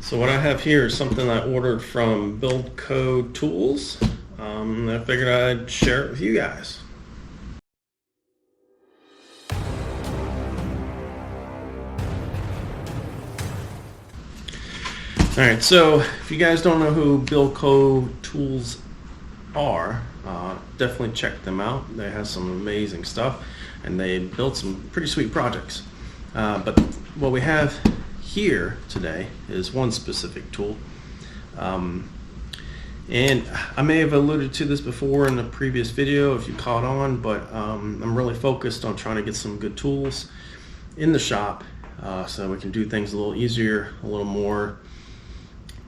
So what I have here is something I ordered from Build Co Tools. I figured I'd share it with you guys. Alright, so if you guys don't know who Build Co Tools are, definitely check them out. They have some amazing stuff and they build some pretty sweet projects. But what we have here today is one specific tool. And I may have alluded to this before in a previous video if you caught on, but I'm really focused on trying to get some good tools in the shop so we can do things a little easier, a little more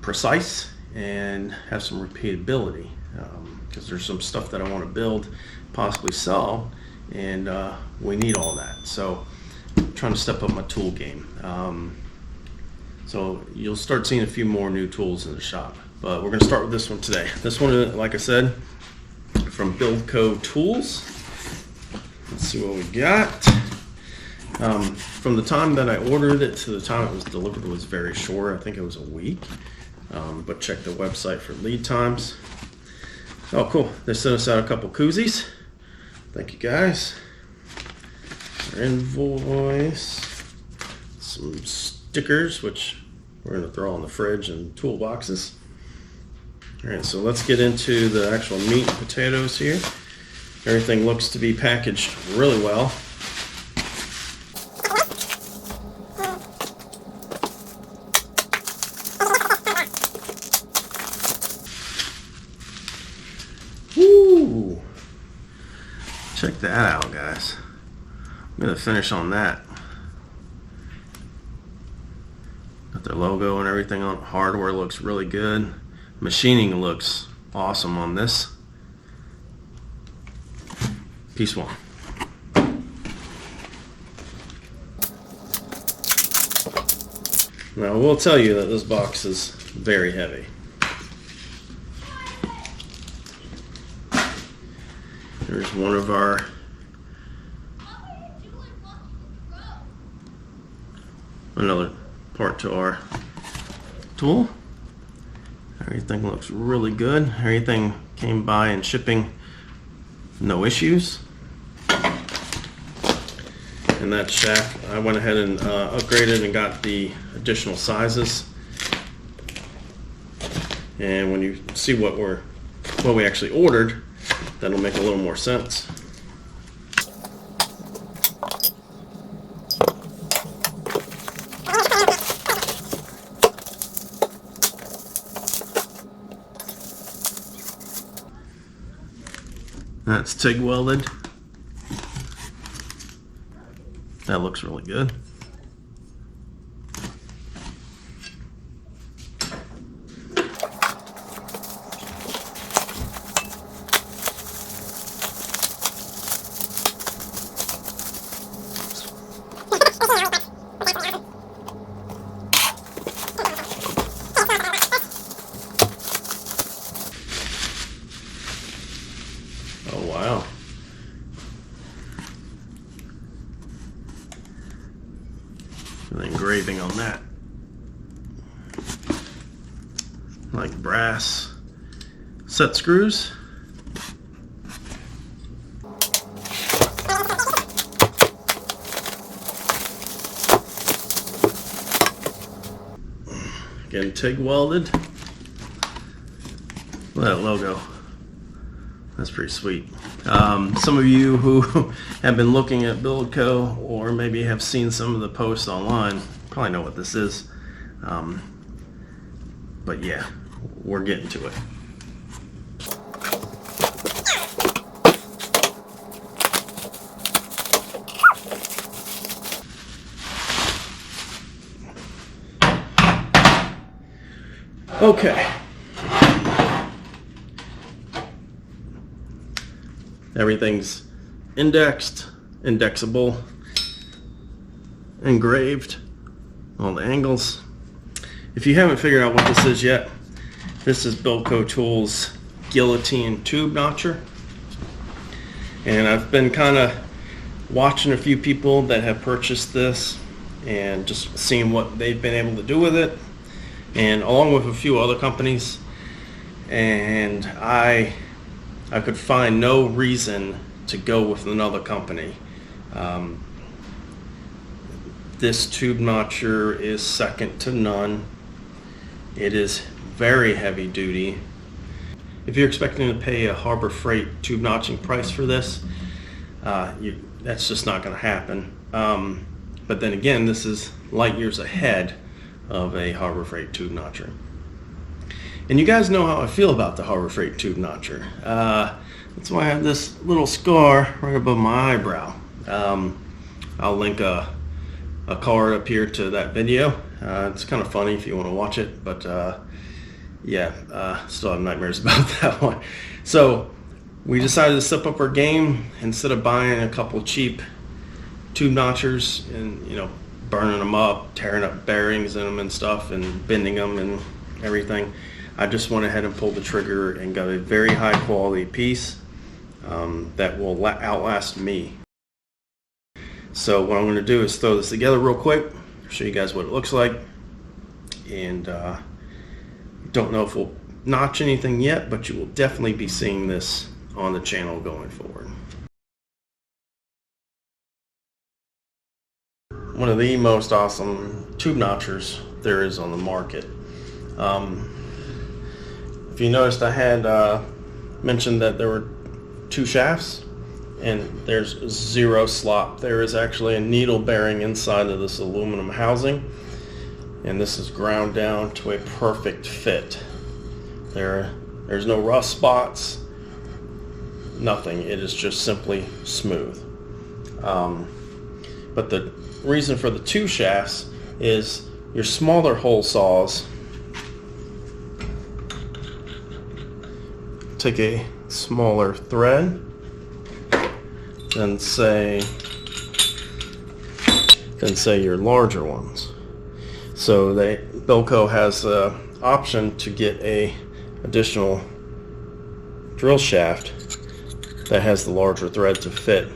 precise, and have some repeatability, because there's some stuff that I want to build, possibly sell, and we need all that. So I'm trying to step up my tool game. So you'll start seeing a few more new tools in the shop, but we're going to start with this one today. This one, like I said, from Build Co Tools. Let's see what we got. From the time that I ordered it to the time it was delivered was very short. I think it was a week, but check the website for lead times. Oh cool, they sent us out a couple koozies. Thank you guys. Our invoice, some stickers, which we're going to throw in the fridge and toolboxes. Alright, so let's get into the actual meat and potatoes here. Everything looks to be packaged really well. Woo! Check that out, guys. I'm going to finish on that. Got their logo and everything on. Hardware looks really good. Machining looks awesome on this. Piece one. Now I will tell you that this box is very heavy. There's one of our another part to our tool. Everything looks really good. Everything came by in shipping, no issues. And that shack, I went ahead and upgraded and got the additional sizes. And when you see what we actually ordered, that'll make a little more sense. That's TIG welded. That looks really good. Oh wow. The engraving on that. Like brass set screws. Again, TIG welded. Look at that logo. That's pretty sweet. Some of you who have been looking at Build Co or maybe have seen some of the posts online probably know what this is. But yeah, we're getting to it. Okay. Everything's indexed, indexable, engraved, all the angles. If you haven't figured out what this is yet, this is Build Co Tools Guillotine tube notcher. And I've been kind of watching a few people that have purchased this and just seeing what they've been able to do with it. and along with a few other companies, and I could find no reason to go with another company. This tube notcher is second to none. It is very heavy duty. If you're expecting to pay a Harbor Freight tube notching price for this, that's just not going to happen. But then again, this is light years ahead of a Harbor Freight tube notcher. And you guys know how I feel about the Harbor Freight tube notcher. That's why I have this little scar right above my eyebrow. I'll link a card up here to that video. It's kind of funny if you want to watch it, but still have nightmares about that one. So we decided to step up our game. Instead of buying a couple cheap tube notchers and burning them up, tearing up bearings in them and stuff, and bending them and everything, I just went ahead and pulled the trigger and got a very high quality piece that will outlast me. So what I'm going to do is throw this together real quick, show you guys what it looks like, and don't know if we'll notch anything yet, but you will definitely be seeing this on the channel going forward. One of the most awesome tube notchers there is on the market. If you noticed, I had mentioned that there were 2 shafts, and there's 0 slop. There is actually a needle bearing inside of this aluminum housing, and this is ground down to a perfect fit. There's no rust spots, nothing. It is just simply smooth. But the reason for the 2 shafts is your smaller hole saws take a smaller thread than say your larger ones. So Build Co has the option to get a additional drill shaft that has the larger thread to fit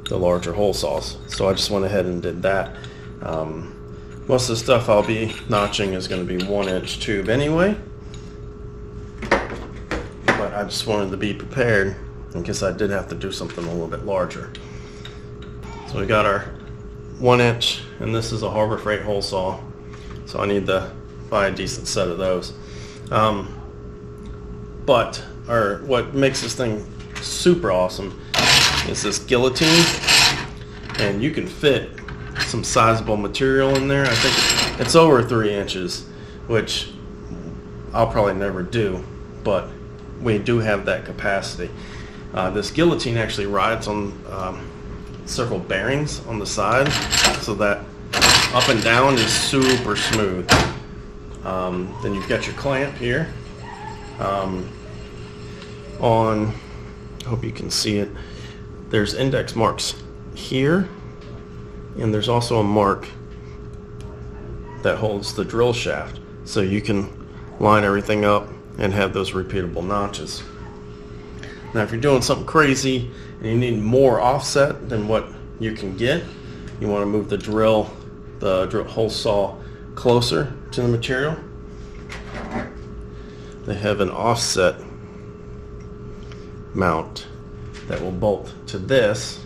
the larger hole saws. So I just went ahead and did that. Most of the stuff I'll be notching is going to be 1-inch tube anyway, but I just wanted to be prepared in case I did have to do something a little bit larger. So we got our 1-inch, and this is a Harbor Freight hole saw, so I need to buy a decent set of those. What makes this thing super awesome is this guillotine, and you can fit some sizable material in there. I think it's over 3 inches, which I'll probably never do, but we do have that capacity. This guillotine actually rides on several bearings on the side, so that up and down is super smooth. Then you've got your clamp here. I hope you can see it. There's index marks here, and there's also a mark that holds the drill shaft, so you can line everything up and have those repeatable notches. Now if you're doing something crazy and you need more offset than what you can get, you want to move the drill hole saw closer to the material. They have an offset mount that will bolt to this,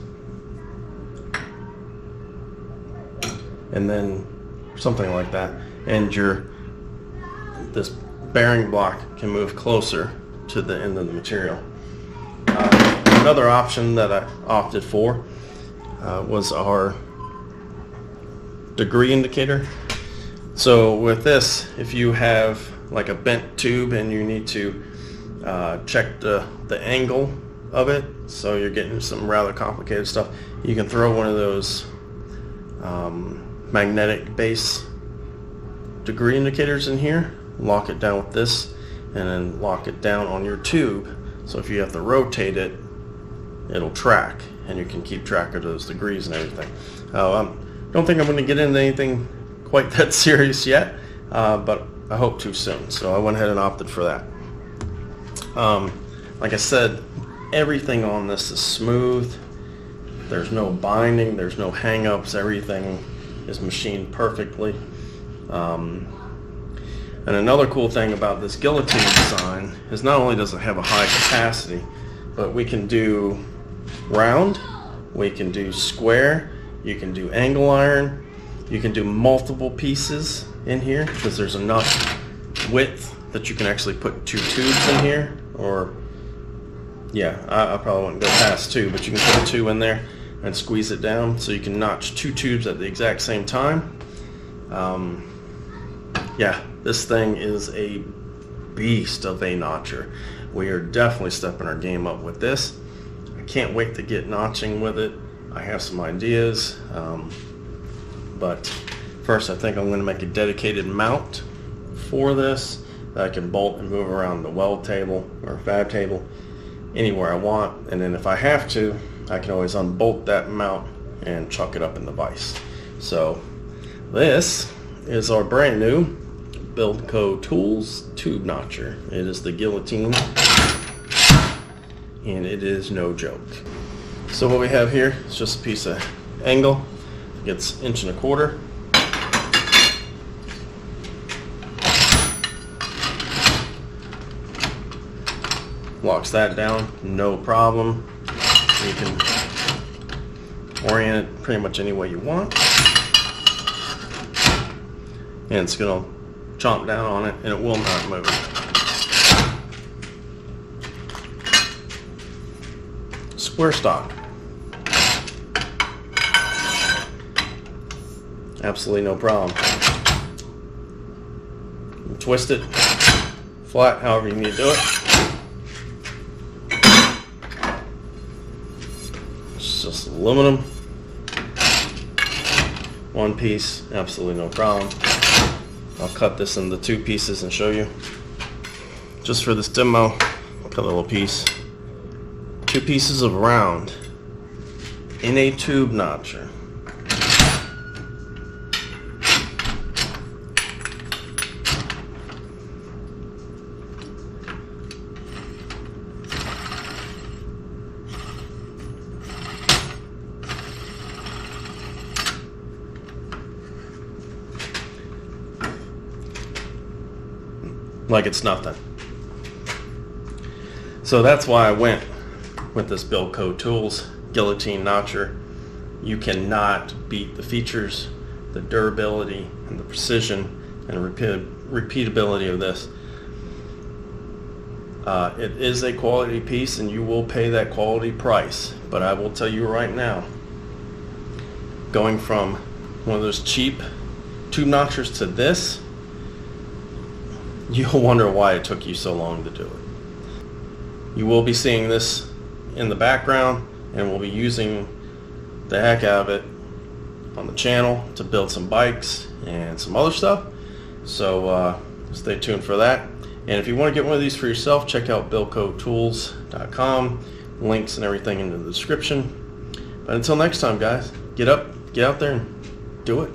and then something like that, and this bearing block can move closer to the end of the material. Another option that I opted for was our degree indicator. So with this, if you have like a bent tube and you need to check the angle of it, so you're getting some rather complicated stuff, you can throw one of those magnetic base degree indicators in here, lock it down with this, and then lock it down on your tube, so if you have to rotate it, it'll track, and you can keep track of those degrees and everything. Don't think I'm going to get into anything quite that serious yet, but I hope to soon, so I went ahead and opted for that. Like I said, everything on this is smooth. There's no binding, there's no hang-ups, everything is machined perfectly. And another cool thing about this guillotine design is not only does it have a high capacity, but we can do round, we can do square, you can do angle iron, you can do multiple pieces in here because there's enough width that you can actually put 2 tubes in here. Or yeah, I probably wouldn't go past 2, but you can put 2 in there and squeeze it down so you can notch 2 tubes at the exact same time. Yeah, this thing is a beast of a notcher. We are definitely stepping our game up with this. I can't wait to get notching with it. I have some ideas, but first I think I'm going to make a dedicated mount for this that I can bolt and move around the weld table or fab table anywhere I want, and then if I have to, I can always unbolt that mount and chuck it up in the vise. So this is our brand new Build Co Tools tube notcher. It is the Guillotine, and it is no joke. So what we have here is just a piece of angle. It's 1.25 inches. Locks that down, no problem. You can orient it pretty much any way you want. And it's going to chomp down on it and it will not move. Square stock. Absolutely no problem. You twist it flat, however you need to do it. It's just aluminum. One piece, absolutely no problem. I'll cut this into 2 pieces and show you. Just for this demo, cut a little piece. 2 pieces of round in a tube notcher. Like it's nothing. So that's why I went with this Build Co Tools Guillotine notcher. You cannot beat the features, the durability, and the precision and repeatability of this. It is a quality piece and you will pay that quality price, but I will tell you right now, going from one of those cheap tube notchers to this, you'll wonder why it took you so long to do it. You will be seeing this in the background, and we'll be using the heck out of it on the channel to build some bikes and some other stuff. So stay tuned for that. And if you want to get one of these for yourself, check out buildcotools.com. Links and everything in the description. But until next time, guys, get up, get out there, and do it.